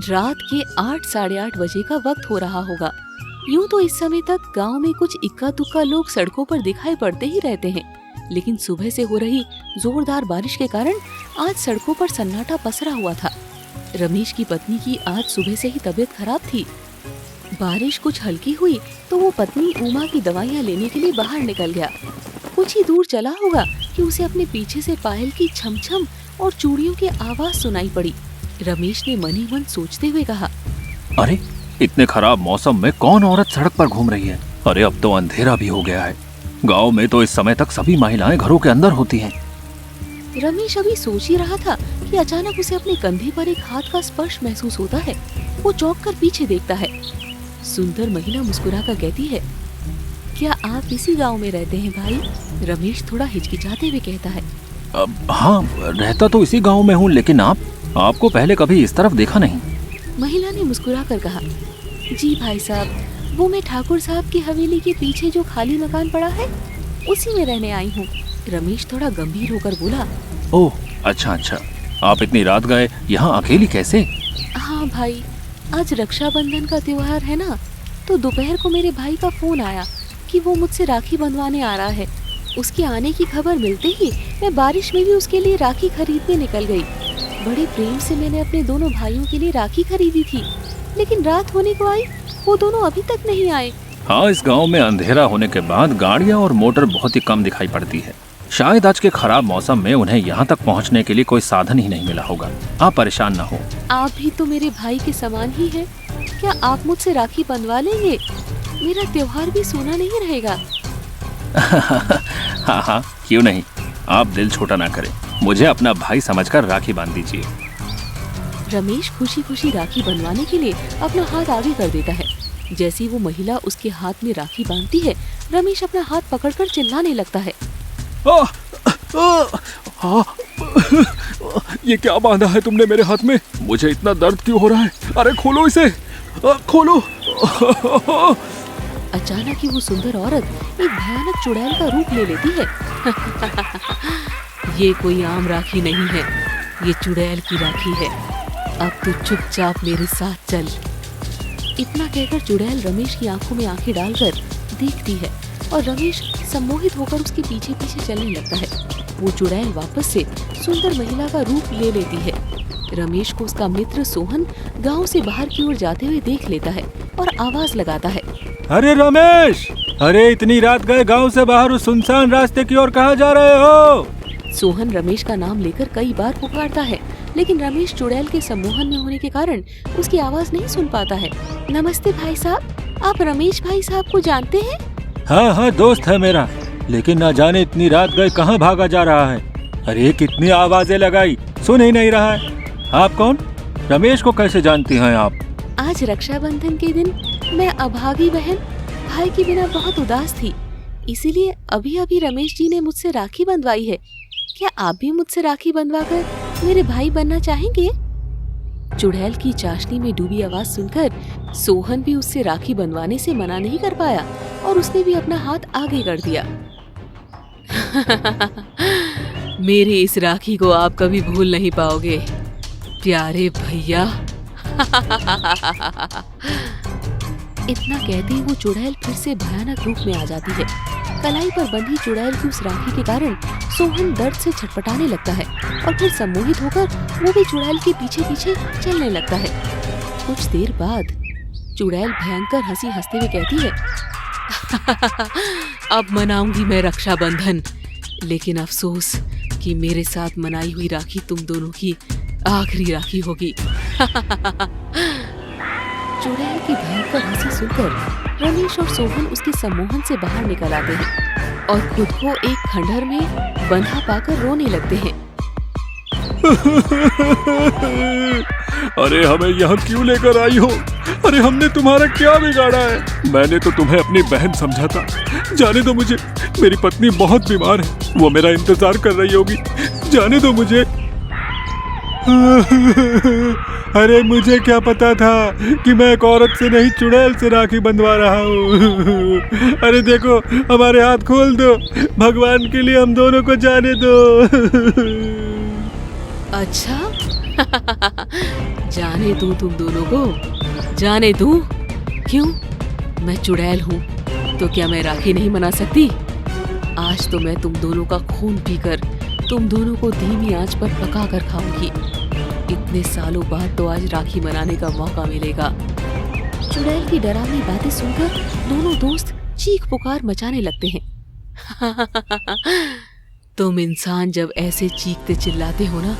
रात के 8 साढ़े 8 बजे का वक्त हो रहा होगा। यूं तो इस समय तक गांव में कुछ इक्का दुक्का लोग सड़कों पर दिखाई पड़ते ही रहते हैं, लेकिन सुबह से हो रही जोरदार बारिश के कारण आज सड़कों पर सन्नाटा पसरा हुआ था। रमेश की पत्नी की आज सुबह से ही तबीयत खराब थी। बारिश कुछ हल्की हुई तो वो पत्नी उमा की दवाइयाँ लेने के लिए बाहर निकल गया। कुछ ही दूर चला होगा कि उसे अपने पीछे से पायल की छमछम और चूड़ियों की आवाज सुनाई पड़ी। रमेश ने मन ही मन सोचते हुए कहा, अरे इतने खराब मौसम में कौन औरत सड़क पर घूम रही है? अरे अब तो अंधेरा भी हो गया है। गांव में तो इस समय तक सभी महिलाएं घरों के अंदर होती हैं। रमेश अभी सोच ही रहा था कि अचानक उसे अपने कंधे पर एक हाथ का स्पर्श महसूस होता है। वो चौंक कर पीछे देखता है। सुंदर महिला मुस्कुराकर कहती है, क्या आप इसी गांव में रहते हैं भाई? रमेश थोड़ा हिचकिचाते हुए कहता है, हाँ रहता तो इसी गांव में हूँ, लेकिन आपको पहले कभी इस तरफ देखा नहीं। महिला ने मुस्कुराकर कहा, जी भाई साहब, वो मैं ठाकुर साहब की हवेली के पीछे जो खाली मकान पड़ा है उसी में रहने आई हूँ। रमेश थोड़ा गंभीर होकर बोला, ओह अच्छा, आप इतनी रात गए यहाँ अकेली कैसे? हाँ भाई, आज रक्षाबंधन का त्योहार है ना, तो दोपहर को मेरे भाई का फोन आया कि वो मुझसे राखी बंधवाने आ रहा है। उसके आने की खबर मिलते ही मैं बारिश में भी उसके लिए राखी खरीदने निकल गई। बड़े प्रेम से मैंने अपने दोनों भाइयों के लिए राखी खरीदी थी, लेकिन रात होने को आई वो दोनों अभी तक नहीं आए। हाँ, इस गांव में अंधेरा होने के बाद गाड़ियाँ और मोटर बहुत ही कम दिखाई पड़ती है। शायद आज के खराब मौसम में उन्हें यहाँ तक पहुँचने के लिए कोई साधन ही नहीं मिला होगा। आप परेशान न हो। आप भी तो मेरे भाई के समान ही हैं। क्या आप मुझसे राखी बंधवा लेंगे? मेरा त्योहार भी सोना नहीं रहेगा। हाँ, क्यों नहीं। आप दिल छोटा ना करें, मुझे अपना भाई समझकर राखी बांध दीजिए। रमेश खुशी खुशी राखी बंधवाने के लिए अपना हाथ आगे कर देता है। जैसे ही वो महिला उसके हाथ में राखी बांधती है, रमेश अपना हाथ पकड़कर चिल्लाने लगता है, ये क्या बांधा है तुमने मेरे हाथ में? मुझे इतना दर्द क्यों हो रहा है? अरे खोलो इसे, खोलो। अचानक ही वो सुंदर औरत एक भयानक चुड़ैल का रूप ले लेती है। ये कोई आम राखी नहीं है, ये चुड़ैल की राखी है। अब तू चुपचाप मेरे साथ चल। इतना कहकर चुड़ैल रमेश की आंखों में आंखें डालकर देखती है और रमेश सम्मोहित होकर उसके पीछे पीछे चलने लगता है। वो चुड़ैल वापस से सुंदर महिला का रूप ले लेती है। रमेश को उसका मित्र सोहन गांव से बाहर की ओर जाते हुए देख लेता है और आवाज लगाता है, अरे रमेश, अरे इतनी रात गए गांव से बाहर उस सुनसान रास्ते की ओर कहाँ जा रहे हो? सोहन रमेश का नाम लेकर कई बार पुकारता है, लेकिन रमेश चुड़ैल के सम्मोहन में होने के कारण उसकी आवाज नहीं सुन पाता है। नमस्ते भाई साहब, आप रमेश भाई साहब को जानते हैं? हाँ, दोस्त है मेरा, लेकिन न जाने इतनी रात गए कहाँ भागा जा रहा है। अरे कितनी आवाजें लगाई, सुन ही नहीं रहा है। आप कौन? रमेश को कैसे जानती हैं आप? आज रक्षाबंधन के दिन मैं अभागी बहन भाई के बिना बहुत उदास थी, इसीलिए अभी अभी रमेश जी ने मुझसे राखी बंधवाई है। क्या आप भी मुझसे राखी बंधवाकर मेरे भाई बनना चाहेंगे? चुड़ैल की चाशनी में डूबी आवाज सुनकर सोहन भी उससे राखी बंधवाने से मना नहीं कर पाया और उसने भी अपना हाथ आगे कर दिया। मेरी इस राखी को आप कभी भूल नहीं पाओगे प्यारे भैया। इतना कहते ही वो चुड़ैल फिर से भयानक रूप में आ जाती है। कलाई पर बंधी चुड़ैल की उस राखी के कारण सोहन दर्द से छटपटाने लगता है और फिर सम्मोहित होकर वो भी चुड़ैल के पीछे पीछे चलने लगता है। कुछ देर बाद चुड़ैल भयंकर हंसी हंसते हुए कहती है, अब मनाऊंगी मैं रक्षाबंधन, लेकिन अफसोस कि मेरे साथ मनाई हुई राखी तुम दोनों की आखिरी राखी होगी। चुड़ैल की भयंकर हंसी सुनकर रमेश और सोहन उसके सम्मोहन से बाहर निकल आते हैं और खुद को एक खंडहर में बंधा पाकर रोने लगते हैं। अरे हमें यहाँ क्यों लेकर आई हो? अरे हमने तुम्हारा क्या बिगाड़ा है? मैंने तो तुम्हें अपनी बहन समझा था। जाने दो मुझे, मेरी पत्नी बहुत बीमार है, वो मेरा इंतजार कर रही होगी। जाने दो मुझे। अरे मुझे क्या पता था कि मैं एक औरत से नहीं चुड़ैल से राखी बंधवा रहा हूँ। अरे देखो, हमारे हाथ खोल दो, भगवान के लिए हम दोनों को जाने दो। अच्छा जाने दूं तुम दोनों को, जाने दूं। क्यों? मैं चुड़ैल हूँ तो क्या मैं राखी नहीं मना सकती? आज तो मैं तुम दोनों का खून पीकर तुम दोनों को धीमी आंच पर पका कर खाऊंगी। इतने सालों बाद तो आज राखी मनाने का मौका मिलेगा। चुड़ैल की डरावनी बातें सुनकर दोनों दोस्त चीख पुकार मचाने लगते हैं। तुम इंसान जब ऐसे चीखते चिल्लाते हो ना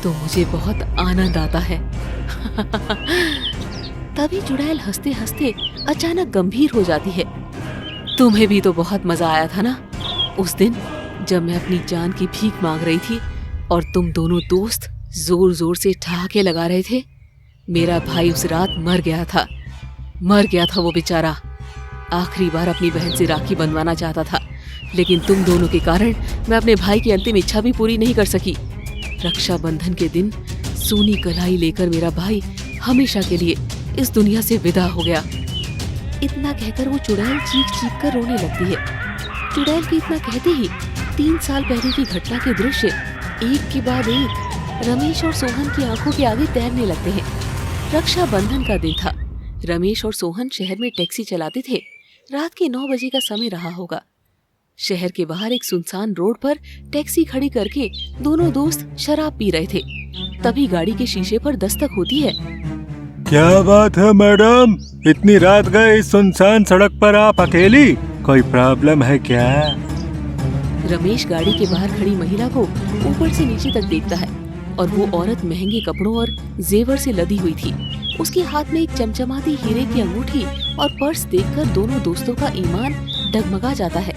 तो मुझे बहुत आनंद आता है। तभी चुड़ैल हंसते हंसते अचानक गंभीर हो जाती है। तुम्हें भी तो बहुत मजा आया था ना उस दिन जब मैं अपनी जान की भीख मांग रही थी और तुम दोनों दोस्त जोर जोर से ठहाके लगा रहे थे। मेरा भाई उस रात मर गया था वो बेचारा। आखिरी बार अपनी बहन से राखी बंधवाना चाहता था, लेकिन तुम दोनों के कारण मैं अपने भाई की अंतिम इच्छा भी पूरी नहीं कर सकी। रक्षाबंधन के दिन सूनी कलाई लेकर मेरा भाई हमेशा के लिए इस दुनिया से विदा हो गया। इतना कहकर वो चुड़ैल चीख चीख कर रोने लगती है। चुड़ैल के इतना कहते ही 3 साल पहले की घटना के दृश्य एक के बाद एक रमेश और सोहन की आंखों के आगे तैरने लगते हैं। रक्षाबंधन का दिन था। रमेश और सोहन शहर में टैक्सी चलाते थे। रात के 9 बजे का समय रहा होगा। शहर के बाहर एक सुनसान रोड पर टैक्सी खड़ी करके दोनों दोस्त शराब पी रहे थे। तभी गाड़ी के शीशे पर दस्तक होती है। क्या बात है मैडम, इतनी रात गए इस सुनसान सड़क पर आप अकेली? कोई प्रॉब्लम है क्या? रमेश गाड़ी के बाहर खड़ी महिला को ऊपर से नीचे तक देखता है और वो औरत महंगे कपड़ों और जेवर से लदी हुई थी। उसके हाथ में एक चमचमाती हीरे की अंगूठी और पर्स देखकर दोनों दोस्तों का ईमान डगमगा जाता है।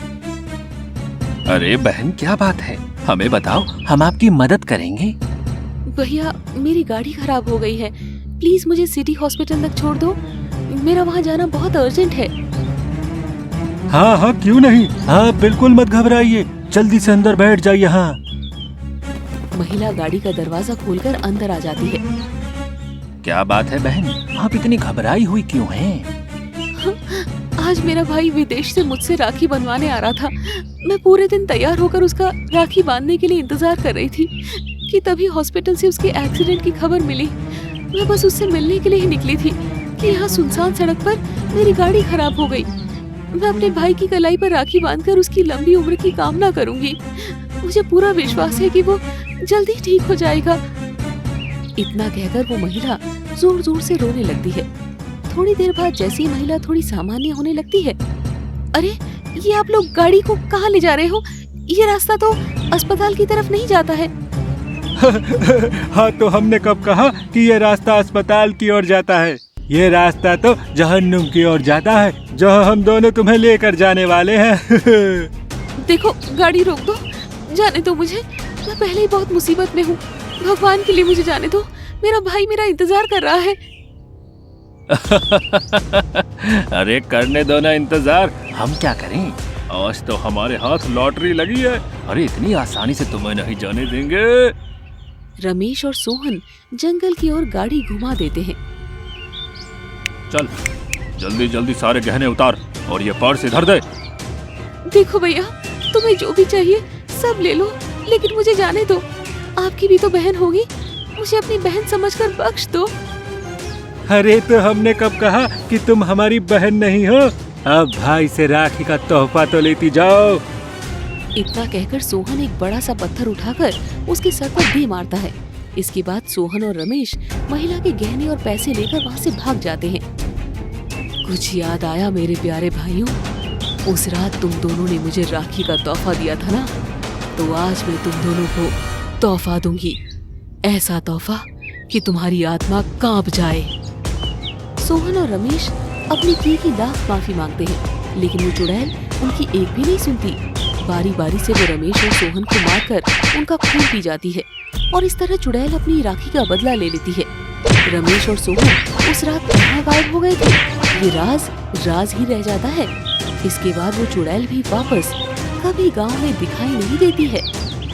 अरे बहन, क्या बात है? हमें बताओ, हम आपकी मदद करेंगे। भैया, मेरी गाड़ी खराब हो गई है, प्लीज मुझे सिटी हॉस्पिटल तक छोड़ दो। मेरा वहाँ जाना बहुत अर्जेंट है। हाँ हाँ, क्यों नहीं। हाँ, बिल्कुल मत घबराइए, जल्दी से अंदर बैठ जाइए। हाँ। महिला गाड़ी का दरवाजा खोलकर अंदर आ जाती है। क्या बात है बहन, आप इतनी घबराई हुई क्यों हैं? आज मेरा भाई विदेश से मुझसे राखी बनवाने आ रहा था। मैं पूरे दिन तैयार होकर उसका राखी बांधने के लिए इंतजार कर रही थी कि तभी हॉस्पिटल से उसके एक्सीडेंट की खबर मिली। मैं बस उससे मिलने के लिए ही निकली थी कि यहाँ सुनसान सड़क पर मेरी गाड़ी खराब हो गई। मैं अपने भाई की कलाई पर राखी बांधकर उसकी लंबी उम्र की कामना करूंगी। मुझे पूरा विश्वास है कि वो जल्दी ठीक हो जाएगा। इतना कहकर वो महिला जोर जोर से रोने लगती है। थोड़ी देर बाद जैसे ही महिला थोड़ी सामान्य होने लगती है, अरे ये आप लोग गाड़ी को कहाँ ले जा रहे हो? ये रास्ता तो अस्पताल की तरफ नहीं जाता है। हाँ, तो हमने कब कहा कि ये रास्ता अस्पताल की ओर जाता है? ये रास्ता तो जहन्नुम की ओर जाता है, जहाँ हम दोनों तुम्हें लेकर जाने वाले हैं। देखो, गाड़ी रोक दो, जाने दो मुझे। मैं पहले ही बहुत मुसीबत में हूँ। भगवान के लिए मुझे जाने दो। मेरा भाई मेरा इंतजार कर रहा है। अरे करने दो ना इंतजार, हम क्या करें? आज तो हमारे हाथ लॉटरी लगी है। अरे इतनी आसानी से तुम्हें नहीं जाने देंगे। रमेश और सोहन जंगल की ओर गाड़ी घुमा देते हैं। चल जल्दी जल्दी सारे गहने उतार और ये पर्स इधर दे। देखो भैया, तुम्हें जो भी चाहिए सब ले लो, लेकिन मुझे जाने दो। आपकी भी तो बहन होगी, मुझे अपनी बहन समझकर बख्श दो। अरे तो हमने कब कहा कि तुम हमारी बहन नहीं हो? अब भाई से राखी का तोहफा तो लेती जाओ। इतना कहकर सोहन एक बड़ा सा पत्थर उठाकर उसके सर पर दे मारता है। इसके बाद सोहन और रमेश महिला के गहने और पैसे लेकर वहाँ से भाग जाते हैं। कुछ याद आया मेरे प्यारे भाइयों? उस रात तुम दोनों ने मुझे राखी का तोहफा दिया था ना, तो आज मैं तुम दोनों को तोहफा दूंगी। ऐसा तोहफा कि तुम्हारी आत्मा कांप जाए। सोहन और रमेश अपनी की लाख माफी मांगते हैं, लेकिन वो चुड़ैल उनकी एक भी नहीं सुनती। बारी बारी से वो रमेश और सोहन को मारकर उनका खून पी जाती है और इस तरह चुड़ैल अपनी राखी का बदला ले लेती है। रमेश और सोहन उस रात कहाँ गायब हो गए थे, ये राज ही रह जाता है। इसके बाद वो चुड़ैल भी वापस कभी गांव में दिखाई नहीं देती है।